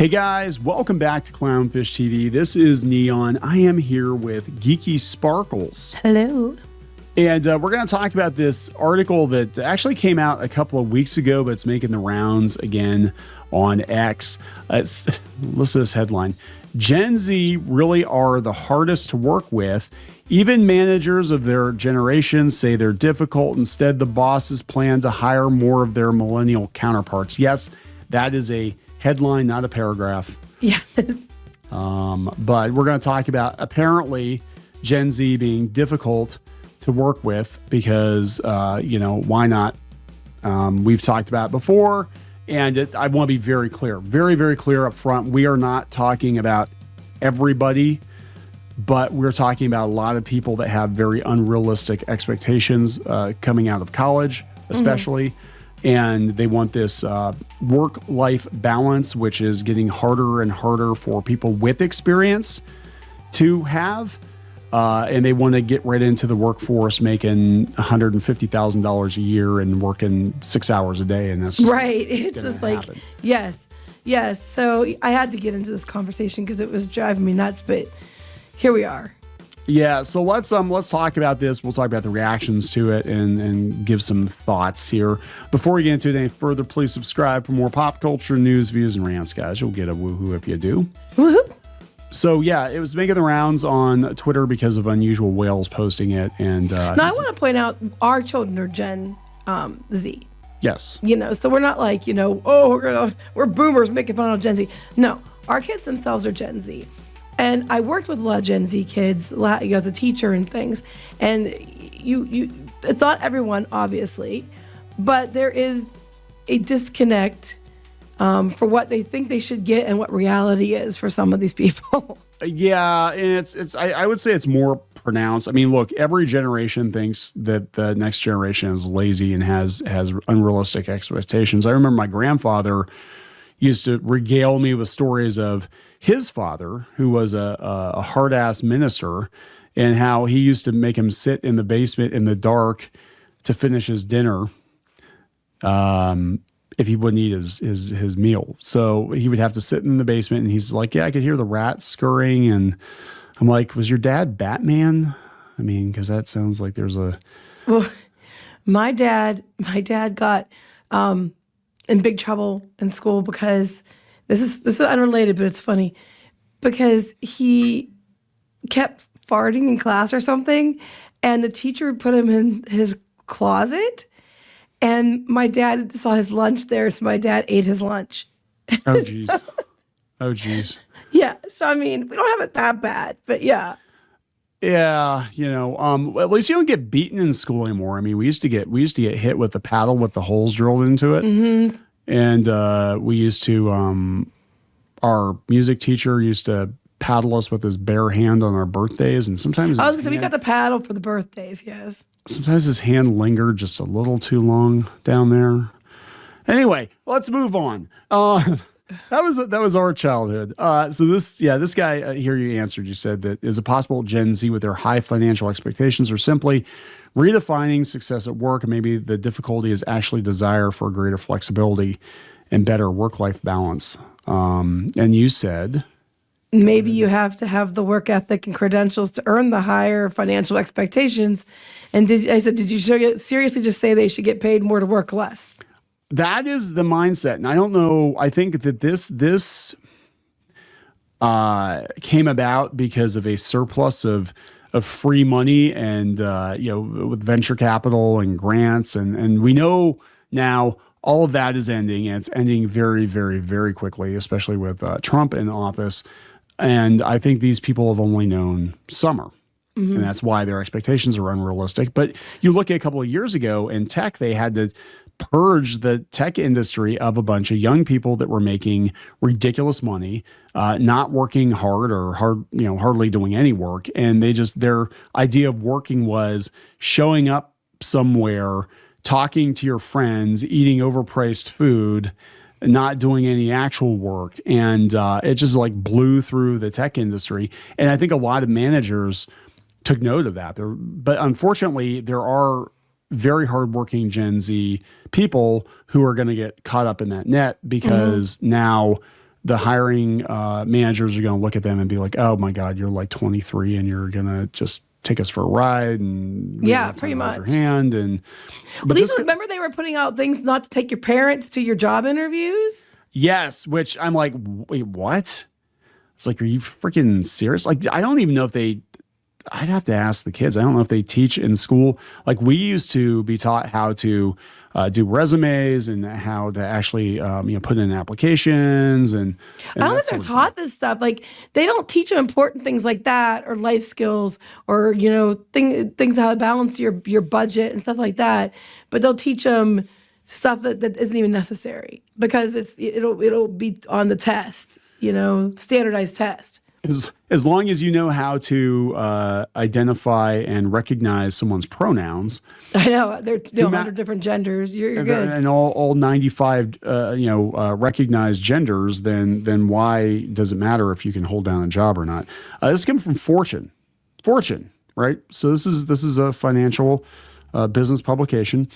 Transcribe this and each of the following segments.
Hey guys, welcome back to Clownfish TV. This is Kneon. I am here with Geeky Sparkles. Hello. And we're going to talk about this article that actually came out a couple of weeks ago, but it's making the rounds again on X. Listen to this headline. Gen Z really are the hardest to work with. Even managers of their generation say they're difficult. Instead, the bosses plan to hire more of their millennial counterparts. Yes, that is a headline, not a paragraph. Yes. But we're going to talk about apparently Gen Z being difficult to work with because, why not? We've talked about it before, and I want to be very clear, very, very clear up front. We are not talking about everybody, but we're talking about a lot of people that have very unrealistic expectations coming out of college, especially. Mm-hmm. And they want this work-life balance, which is getting harder and harder for people with experience to have. And they want to get right into the workforce making $150,000 a year and working 6 hours a day. And that's just right. It's just like, happen. Yes. So I had to get into this conversation because it was driving me nuts, but here we are. Yeah, so let's talk about this. We'll talk about the reactions to it and give some thoughts here. Before we get into it any further, please subscribe for more pop culture news, views, and rants, guys. You'll get a woohoo if you do. Woohoo! So yeah, it was making the rounds on Twitter because of Unusual Whales posting it. And now I want to point out our children are Gen Z. Yes. So we're not like we're boomers making fun of Gen Z. No, our kids themselves are Gen Z. And I worked with a lot of Gen Z kids as a teacher and things. And it's not everyone, obviously, but there is a disconnect for what they think they should get and what reality is for some of these people. Yeah, and I would say it's more pronounced. I mean, look, every generation thinks that the next generation is lazy and has unrealistic expectations. I remember my grandfather used to regale me with stories of his father, who was a hard-ass minister, and how he used to make him sit in the basement in the dark to finish his dinner if he wouldn't eat his meal. So he would have to sit in the basement, and he's like, yeah, I could hear the rats scurrying. And I'm like, was your dad Batman? I mean, because that sounds like there's a... Well, my dad got... in big trouble in school because this is unrelated, but it's funny because he kept farting in class or something, and the teacher put him in his closet, and my dad saw his lunch there, so my dad ate his lunch. Oh geez. Yeah. So I mean, we don't have it that bad, but yeah. Yeah, at least you don't get beaten in school anymore. I mean, we used to get hit with the paddle with the holes drilled into it. Mm-hmm. And we used to, our music teacher used to paddle us with his bare hand on our birthdays. And sometimes we got the paddle for the birthdays, yes. Sometimes his hand lingered just a little too long down there. Anyway, let's move on. That was our childhood. So this guy here, you answered. You said that is it possible Gen Z with their high financial expectations are simply redefining success at work, and maybe the difficulty is actually desire for greater flexibility and better work-life balance. And you said maybe you have to have the work ethic and credentials to earn the higher financial expectations. And did you seriously just say they should get paid more to work less? That is the mindset. And I don't know, I think that this came about because of a surplus of free money and, with venture capital and grants. And we know now all of that is ending, and it's ending very, very, very quickly, especially with Trump in office. And I think these people have only known summer. Mm-hmm. And that's why their expectations are unrealistic. But you look at a couple of years ago in tech, they had to purge the tech industry of a bunch of young people that were making ridiculous money, not working hard or hardly doing any work. And their idea of working was showing up somewhere, talking to your friends, eating overpriced food, not doing any actual work. And it just like blew through the tech industry. And I think a lot of managers took note of that. But unfortunately, there are very hardworking Gen Z people who are going to get caught up in that net because now the hiring managers are going to look at them and be like, "Oh my God, you're like 23 and you're going to just take us for a ride." And yeah, pretty much. Your hand and but remember they were putting out things not to take your parents to your job interviews. Yes, which I'm like, wait, what? It's like, are you freaking serious? Like, I don't even know if they. I'd have to ask the kids. I don't know if they teach in school. Like we used to be taught how to do resumes and how to actually put in applications and I don't think they're taught this stuff. Like they don't teach them important things like that or life skills or things how to balance your budget and stuff like that. But they'll teach them stuff that isn't even necessary because it'll be on the test, standardized test. As long as you know how to identify and recognize someone's pronouns. I know they're 100 different genders. You're good. And all 95 recognized genders. Then why does it matter if you can hold down a job or not? This comes from Fortune, right? So this is a financial business publication.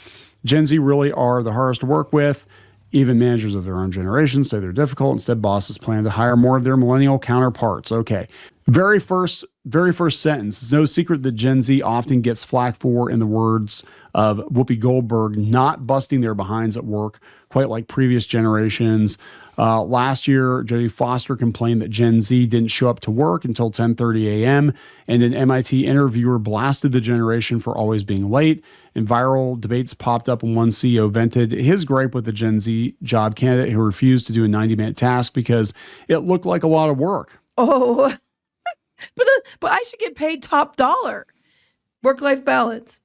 Gen Z really are the hardest to work with. Even managers of their own generation say they're difficult. Instead, bosses plan to hire more of their millennial counterparts. Okay. Very first sentence. It's no secret that Gen Z often gets flack for, in the words of Whoopi Goldberg, not busting their behinds at work, quite like previous generations. Last year, Jodie Foster complained that Gen Z didn't show up to work until 10:30 a.m., and an MIT interviewer blasted the generation for always being late. And viral debates popped up when one CEO vented his gripe with the Gen Z job candidate who refused to do a 90-minute task because it looked like a lot of work. Oh, but I should get paid top dollar. Work-life balance.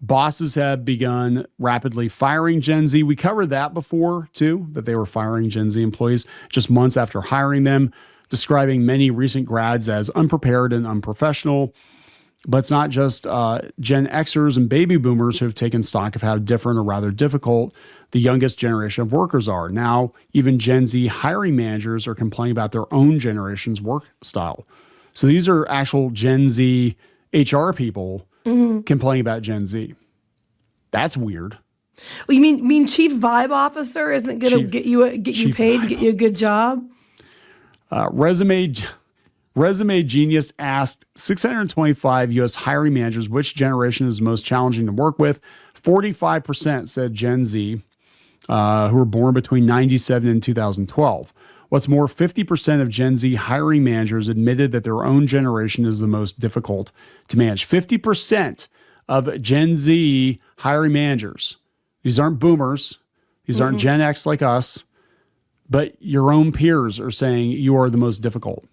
Bosses have begun rapidly firing Gen Z. We covered that before, too, that they were firing Gen Z employees just months after hiring them, describing many recent grads as unprepared and unprofessional. But it's not just Gen Xers and baby boomers who have taken stock of how different or rather difficult the youngest generation of workers are. Now, even Gen Z hiring managers are complaining about their own generation's work style. So these are actual Gen Z HR people complaining about Gen Z. That's weird. Well, you mean chief vibe officer isn't going to get you paid, get you a good job? Resume Genius asked 625 U.S. hiring managers which generation is most challenging to work with. 45% said Gen Z, who were born between 97 and 2012. What's more, 50% of Gen Z hiring managers admitted that their own generation is the most difficult to manage. 50% of Gen Z hiring managers. These aren't boomers. These aren't Gen X like us. But your own peers are saying you are the most difficult.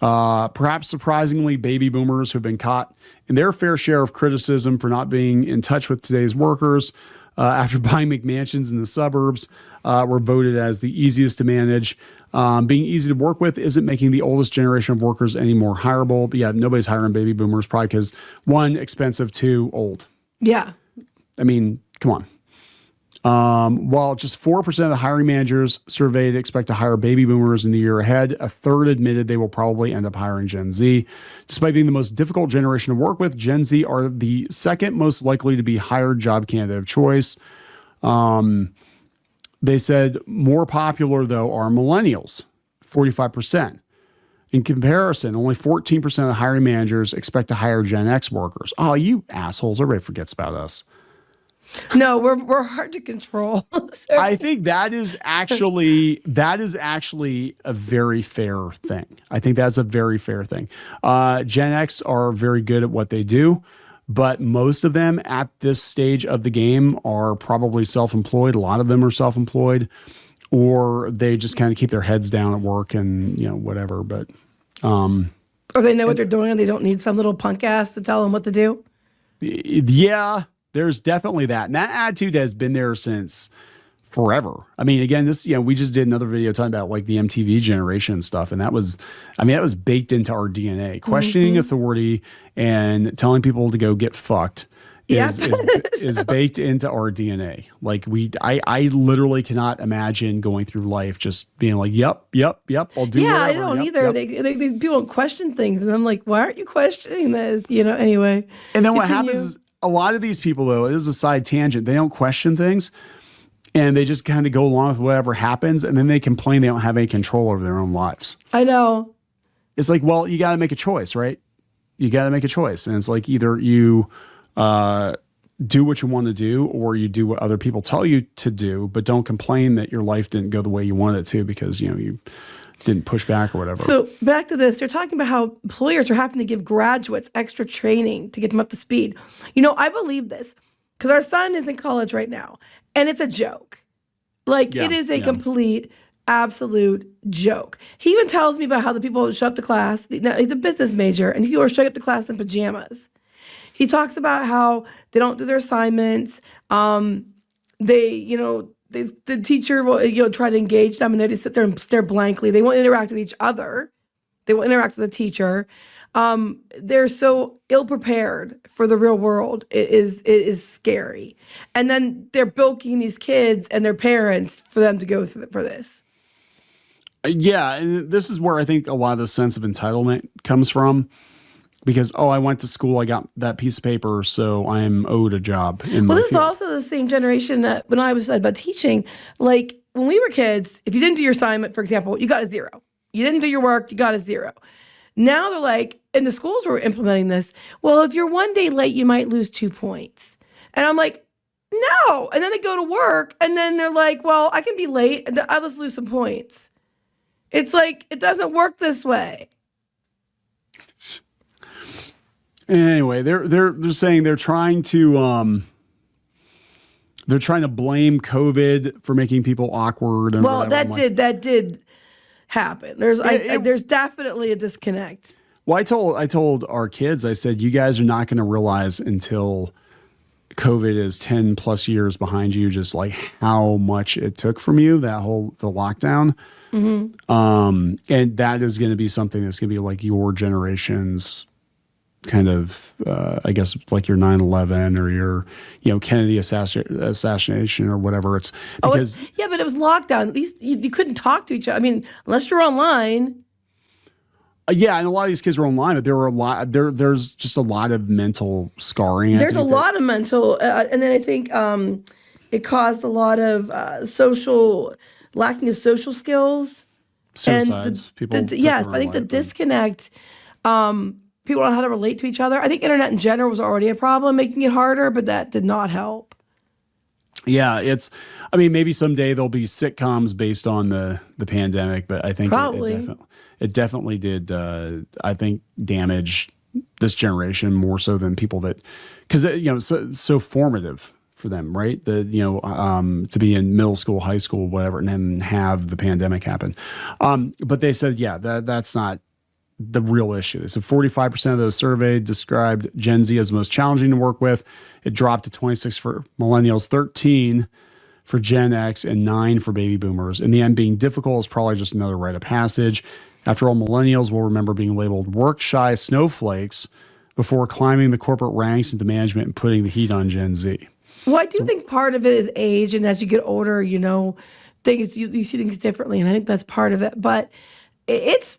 Perhaps surprisingly, baby boomers who have been caught in their fair share of criticism for not being in touch with today's workers after buying McMansions in the suburbs were voted as the easiest to manage. Being easy to work with isn't making the oldest generation of workers any more hireable. But yeah, nobody's hiring baby boomers probably because, one, expensive, two, old. Yeah. I mean, come on. While just 4% of the hiring managers surveyed expect to hire baby boomers in the year ahead, a third admitted they will probably end up hiring Gen Z. Despite being the most difficult generation to work with, Gen Z are the second most likely to be hired job candidate of choice. They said more popular, though, are millennials, 45%. In comparison, only 14% of the hiring managers expect to hire Gen X workers. Oh, you assholes. Everybody forgets about us. No, we're hard to control. I think that is actually a very fair thing. I think that's a very fair thing. Gen X are very good at what they do, but most of them at this stage of the game are probably self-employed. A lot of them are self-employed, or they just kind of keep their heads down at work and whatever. But or they know what they're doing and they don't need some little punk ass to tell them what to do. Yeah. There's definitely that. And that attitude has been there since forever. I mean, again, we just did another video talking about like the MTV generation stuff. And that was baked into our DNA. Questioning authority and telling people to go get fucked is baked into our DNA. Like I literally cannot imagine going through life just being like, yep, I'll do whatever. I don't either. They people don't question things. And I'm like, why aren't you questioning this? Anyway. And then what happens is, a lot of these people, though, it is a side tangent. They don't question things. and they just kind of go along with whatever happens, and then they complain they don't have any control over their own lives. I know. It's like, well, you got to make a choice, right? You got to make a choice. And it's like either you do what you want to do or you do what other people tell you to do, but don't complain that your life didn't go the way you wanted it to because, you didn't push back or whatever. So back to this, they're talking about how employers are having to give graduates extra training to get them up to speed. I believe this because our son is in college right now, and it's a joke. Like, it is a complete, absolute joke. He even tells me about how the people who show up to class, now, he's a business major, and people are showing up to class in pajamas. He talks about how they don't do their assignments. The teacher will try to engage them, and they just sit there and stare blankly. They won't interact with each other. They won't interact with the teacher. They're so ill prepared for the real world. It is scary. And then they're bilking these kids and their parents for them to go for this. Yeah, and this is where I think a lot of the sense of entitlement comes from. Because, I went to school, I got that piece of paper, so I am owed a job. This is also the same generation that when I was about teaching, like when we were kids, if you didn't do your assignment, for example, you got a 0. You didn't do your work, you got a 0. Now they're like, and the schools were implementing this, well, if you're one day late, you might lose 2 points. And I'm like, no. And then they go to work, and then they're like, well, I can be late, and I'll just lose some points. It's like, it doesn't work this way. Anyway, they're saying they're trying to blame COVID for making people awkward. And that did happen. There's definitely a disconnect. Well, I told our kids, I said, you guys are not going to realize until COVID is 10 plus years behind you, just like how much it took from you, the lockdown. Mm-hmm. And that is going to be something that's going to be like your generation's kind of, I guess, like your 9/11 or your, Kennedy assassination or whatever. It's because but it was lockdown. At least you couldn't talk to each other. I mean, unless you're online. And a lot of these kids were online, but there were there's just a lot of mental scarring. There's a lot of mental, and then I think it caused a lot of lacking of social skills. Suicides. I think the disconnect. People don't know how to relate to each other. I think internet in general was already a problem, making it harder, but that did not help. Yeah, maybe someday there'll be sitcoms based on the pandemic, but I think it definitely did, I think, damage this generation more so than people that, because, so formative for them, right? To be in middle school, high school, whatever, and then have the pandemic happen. But they said, that's not the real issue. So 45% of those surveyed described Gen Z as the most challenging to work with. It dropped to 26 for millennials, 13 for Gen X, and 9 for baby boomers. In the end, being difficult is probably just another rite of passage. After all, millennials will remember being labeled work-shy snowflakes before climbing the corporate ranks into management and putting the heat on Gen Z. Well, I do think part of it is age, and as you get older, things you see things differently, and I think that's part of it. But it's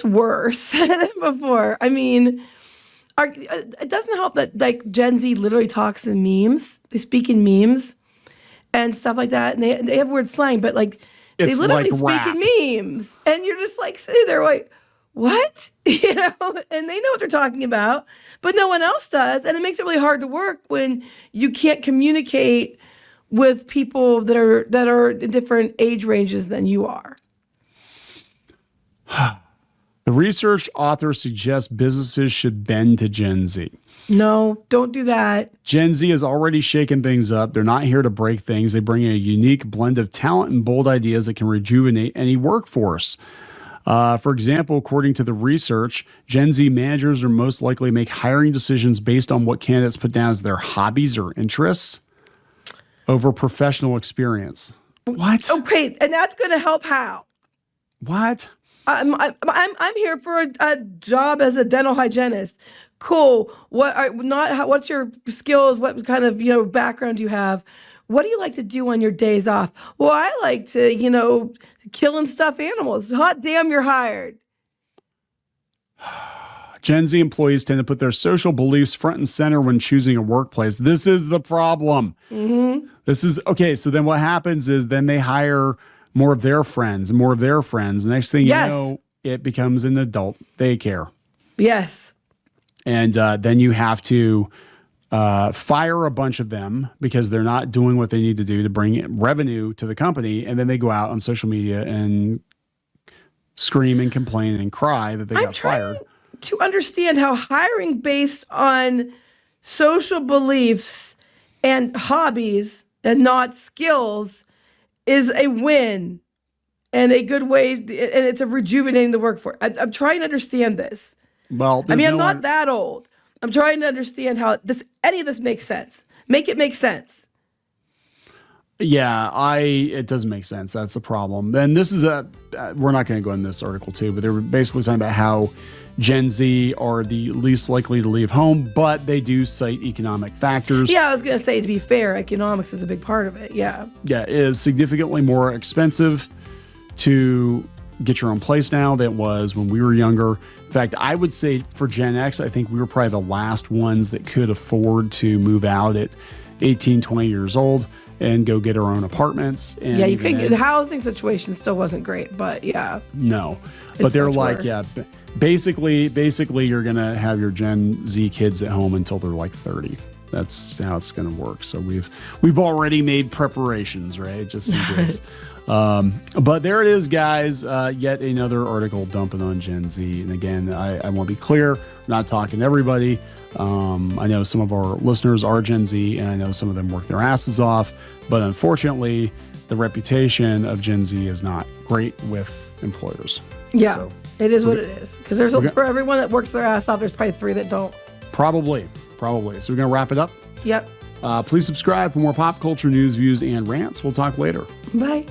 worse than before. I mean, it doesn't help that like Gen Z literally talks in memes. They speak in memes and stuff like that, and they have weird slang, but like they literally speak in memes, and you're just like sitting there like, what? And they know what they're talking about, but no one else does, and it makes it really hard to work when you can't communicate with people that are in different age ranges than you are. The research author suggests businesses should bend to Gen Z. No, don't do that. Gen Z has already shaken things up. They're not here to break things. They bring in a unique blend of talent and bold ideas that can rejuvenate any workforce. For example, according to the research, Gen Z managers are most likely to make hiring decisions based on what candidates put down as their hobbies or interests over professional experience. What? Okay, and that's going to help how? What? I'm here for a job as a dental hygienist. Cool. What's your skills? What kind of background do you have? What do you like to do on your days off? Well, I like to kill and stuff animals. Hot damn, you're hired. Gen Z employees tend to put their social beliefs front and center when choosing a workplace. This is the problem. Mm-hmm. This is okay. So then what happens is then they hire more of their friends and more of their friends. The next thing you know, it becomes an adult daycare. Yes. And then you have to fire a bunch of them because they're not doing what they need to do to bring in revenue to the company. And then they go out on social media and scream and complain and cry that they got fired. To understand how hiring based on social beliefs and hobbies and not skills is a win and a good way, and it's a rejuvenating the workforce. I'm trying to understand this. Well, I mean, I'm not that old. I'm trying to understand how any of this makes sense. Make it make sense. Yeah, it doesn't make sense. That's the problem. Then this is we're not going to go in this article too, but they were basically talking about how Gen Z are the least likely to leave home, but they do cite economic factors. Yeah, I was going to say, to be fair, economics is a big part of it. Yeah. Yeah, it is significantly more expensive to get your own place now than it was when we were younger. In fact, I would say for Gen X, I think we were probably the last ones that could afford to move out at 18, 20 years old and go get our own apartments. And yeah, you couldn't. The housing situation still wasn't great, but yeah. No, but they're like, worse. Yeah, basically you're going to have your Gen Z kids at home until they're like 30. That's how it's going to work. So we've already made preparations, right? Just in case. But there it is, guys. Yet another article dumping on Gen Z. And again, I want to be clear, I'm not talking to everybody. I know some of our listeners are Gen Z, and I know some of them work their asses off. But unfortunately, the reputation of Gen Z is not great with employers. Yeah, so, it is what it is. Because for everyone that works their ass off, there's probably 3 that don't. Probably. So we're going to wrap it up. Yep. Please subscribe for more pop culture news, views, and rants. We'll talk later. Bye.